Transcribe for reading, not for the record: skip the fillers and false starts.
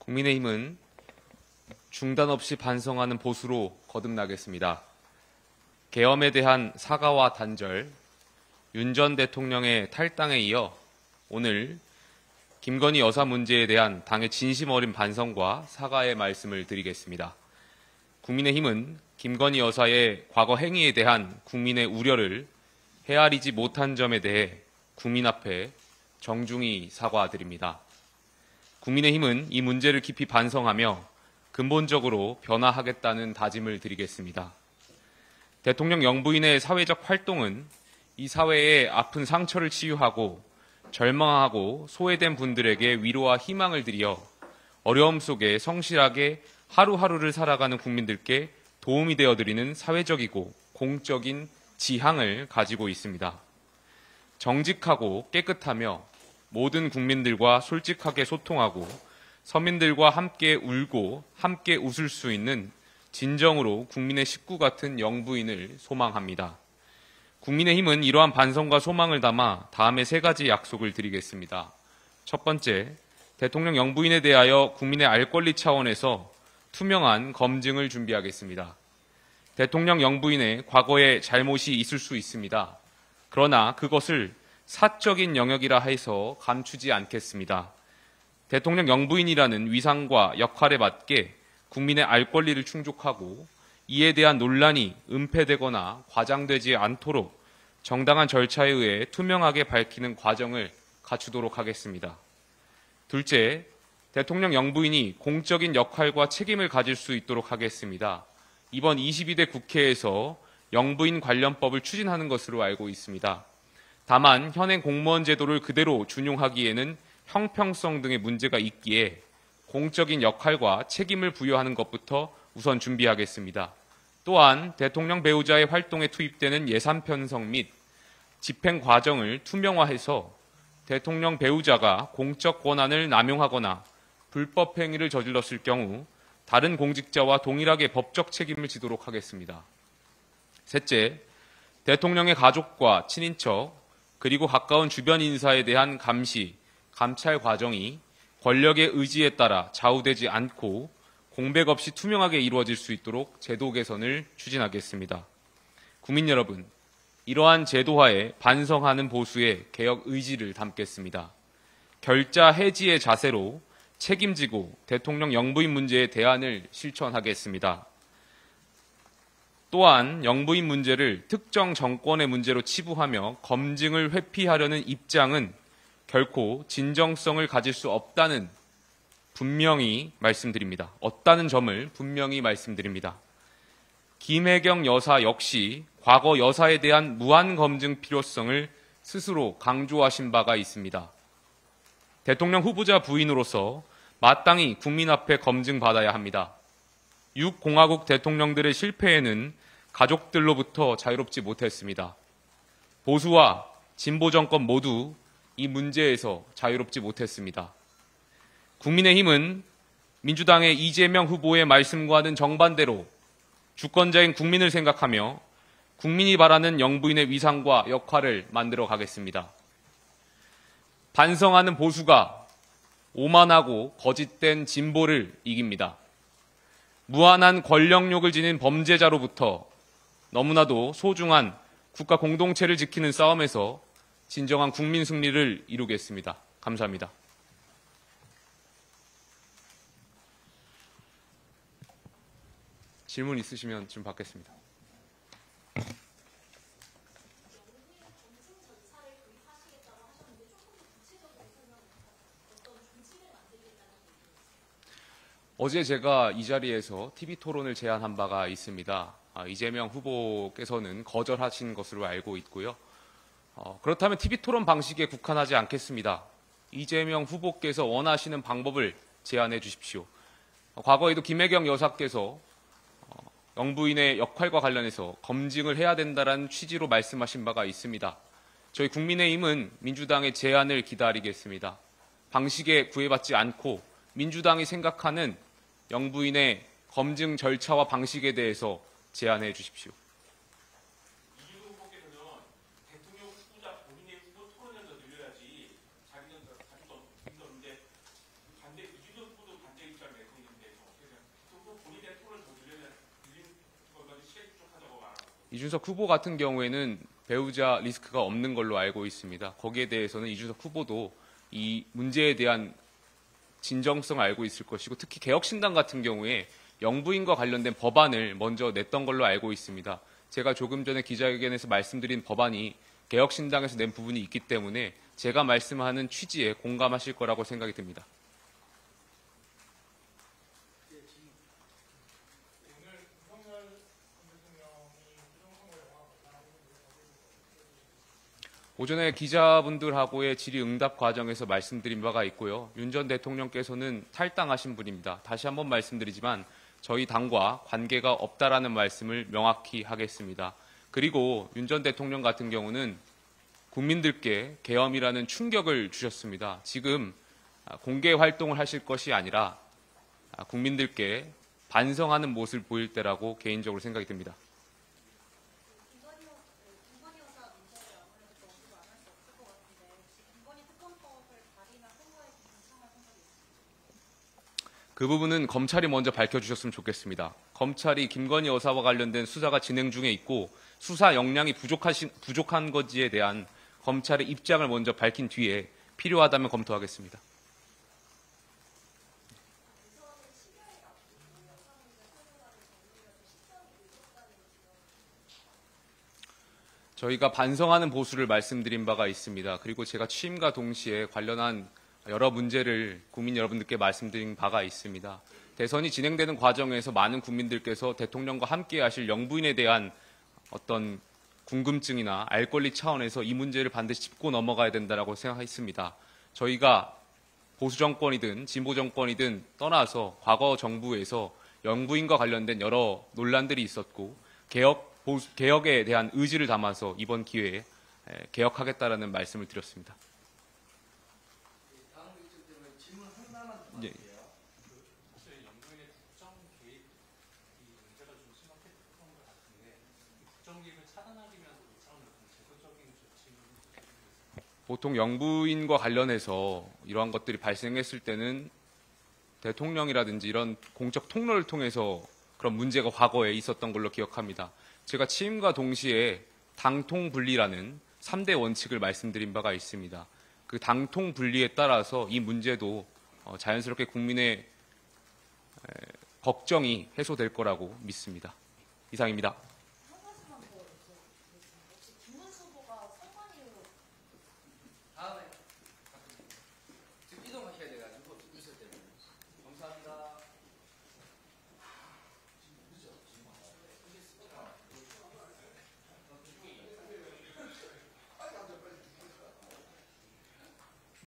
국민의힘은 중단 없이 반성하는 보수로 거듭나겠습니다. 계엄에 대한 사과와 단절, 윤 전 대통령의 탈당에 이어 오늘 김건희 여사 문제에 대한 당의 진심 어린 반성과 사과의 말씀을 드리겠습니다. 국민의힘은 김건희 여사의 과거 행위에 대한 국민의 우려를 헤아리지 못한 점에 대해 국민 앞에 정중히 사과드립니다. 국민의힘은 이 문제를 깊이 반성하며 근본적으로 변화하겠다는 다짐을 드리겠습니다. 대통령 영부인의 사회적 활동은 이 사회의 아픈 상처를 치유하고 절망하고 소외된 분들에게 위로와 희망을 드려 어려움 속에 성실하게 하루하루를 살아가는 국민들께 도움이 되어드리는 사회적이고 공적인 지향을 가지고 있습니다. 정직하고 깨끗하며 모든 국민들과 솔직하게 소통하고 서민들과 함께 울고 함께 웃을 수 있는 진정으로 국민의 식구 같은 영부인을 소망합니다. 국민의힘은 이러한 반성과 소망을 담아 다음에 3가지 약속을 드리겠습니다. 첫 번째, 대통령 영부인에 대하여 국민의 알 권리 차원에서 투명한 검증을 준비하겠습니다. 대통령 영부인의 과거에 잘못이 있을 수 있습니다. 그러나 그것을 사적인 영역이라 해서 감추지 않겠습니다. 대통령 영부인이라는 위상과 역할에 맞게 국민의 알 권리를 충족하고 이에 대한 논란이 은폐되거나 과장되지 않도록 정당한 절차에 의해 투명하게 밝히는 과정을 갖추도록 하겠습니다. 둘째, 대통령 영부인이 공적인 역할과 책임을 가질 수 있도록 하겠습니다. 이번 22대 국회에서 영부인 관련법을 추진하는 것으로 알고 있습니다. 다만 현행 공무원 제도를 그대로 준용하기에는 형평성 등의 문제가 있기에 공적인 역할과 책임을 부여하는 것부터 우선 준비하겠습니다. 또한 대통령 배우자의 활동에 투입되는 예산 편성 및 집행 과정을 투명화해서 대통령 배우자가 공적 권한을 남용하거나 불법 행위를 저질렀을 경우 다른 공직자와 동일하게 법적 책임을 지도록 하겠습니다. 셋째, 대통령의 가족과 친인척 그리고 가까운 주변 인사에 대한 감시, 감찰 과정이 권력의 의지에 따라 좌우되지 않고 공백 없이 투명하게 이루어질 수 있도록 제도 개선을 추진하겠습니다. 국민 여러분, 이러한 제도화에 반성하는 보수의 개혁 의지를 담겠습니다. 결자 해지의 자세로 책임지고 대통령 영부인 문제의 대안을 실천하겠습니다. 또한 영부인 문제를 특정 정권의 문제로 치부하며 검증을 회피하려는 입장은 결코 진정성을 가질 수 없다는 분명히 말씀드립니다. 없다는 점을 분명히 말씀드립니다. 김혜경 여사 역시 과거 여사에 대한 무한 검증 필요성을 스스로 강조하신 바가 있습니다. 대통령 후보자 부인으로서 마땅히 국민 앞에 검증받아야 합니다. 6공화국 대통령들의 실패에는 가족들로부터 자유롭지 못했습니다. 보수와 진보 정권 모두 이 문제에서 자유롭지 못했습니다. 국민의힘은 민주당의 이재명 후보의 말씀과는 정반대로 주권자인 국민을 생각하며 국민이 바라는 영부인의 위상과 역할을 만들어 가겠습니다. 반성하는 보수가 오만하고 거짓된 진보를 이깁니다. 무한한 권력욕을 지닌 범죄자로부터 너무나도 소중한 국가 공동체를 지키는 싸움에서 진정한 국민 승리를 이루겠습니다. 감사합니다. 질문 있으시면 좀 받겠습니다. 어제 제가 이 자리에서 TV토론을 제안한 바가 있습니다. 이재명 후보께서는 거절하신 것으로 알고 있고요. 그렇다면 TV토론 방식에 국한하지 않겠습니다. 이재명 후보께서 원하시는 방법을 제안해 주십시오. 과거에도 김혜경 여사께서 영부인의 역할과 관련해서 검증을 해야 된다는 취지로 말씀하신 바가 있습니다. 저희 국민의힘은 민주당의 제안을 기다리겠습니다. 방식에 구애받지 않고 민주당이 생각하는 영부인의 검증 절차와 방식에 대해서 제안해 주십시오. 이준석 후보께서는 대통령 후보자 본인의 후보 토론에서 늘려야지 자기는 가지도 없는데 반대 이준석 후보도 반대 입장 이준석 후보 같은 경우에는 배우자 리스크가 없는 걸로 알고 있습니다. 거기에 대해서는 이준석 후보도 이 문제에 대한 진정성을 알고 있을 것이고, 특히 개혁신당 같은 경우에 영부인과 관련된 법안을 먼저 냈던 걸로 알고 있습니다. 제가 조금 전에 기자회견에서 말씀드린 법안이 개혁신당에서 낸 부분이 있기 때문에 제가 말씀하는 취지에 공감하실 거라고 생각이 듭니다. 오전에 기자분들하고의 질의응답 과정에서 말씀드린 바가 있고요. 윤 전 대통령께서는 탈당하신 분입니다. 다시 한번 말씀드리지만 저희 당과 관계가 없다라는 말씀을 명확히 하겠습니다. 그리고 윤 전 대통령 같은 경우는 국민들께 계엄이라는 충격을 주셨습니다. 지금 공개 활동을 하실 것이 아니라 국민들께 반성하는 모습을 보일 때라고 개인적으로 생각이 듭니다. 김건희 여사 문제를 아무래도 또 언급 안 할 수 없을 것 같은데 혹시 김건희 특검법을 발의나 선거에 신청할 생각이 있으신가요? 그 부분은 검찰이 먼저 밝혀주셨으면 좋겠습니다. 검찰이 김건희 여사와 관련된 수사가 진행 중에 있고 수사 역량이 부족한 것에 대한 검찰의 입장을 먼저 밝힌 뒤에 필요하다면 검토하겠습니다. 저희가 반성하는 보수를 말씀드린 바가 있습니다. 그리고 제가 취임과 동시에 관련한 여러 문제를 국민 여러분들께 말씀드린 바가 있습니다. 대선이 진행되는 과정에서 많은 국민들께서 대통령과 함께 하실 영부인에 대한 어떤 궁금증이나 알 권리 차원에서 이 문제를 반드시 짚고 넘어가야 된다고 생각했습니다. 저희가 보수 정권이든 진보 정권이든 떠나서 과거 정부에서 영부인과 관련된 여러 논란들이 있었고 개혁에 대한 의지를 담아서 이번 기회에 개혁하겠다라는 말씀을 드렸습니다. 다음 일정 때문에 질문 하나만 더 예. 할게요. 사실 영부인의 국정 개입 이 문제가 좀 심각했던 것 같은데 국정 개입을 차단하기 위한 차원에서 제도적인 조치는 보통 영부인과 관련해서 이러한 것들이 발생했을 때는 대통령이라든지 이런 공적 통로를 통해서 그런 문제가 과거에 있었던 걸로 기억합니다. 제가 취임과 동시에 당통분리라는 3대 원칙을 말씀드린 바가 있습니다. 그 당통분리에 따라서 이 문제도 자연스럽게 국민의 걱정이 해소될 거라고 믿습니다. 이상입니다.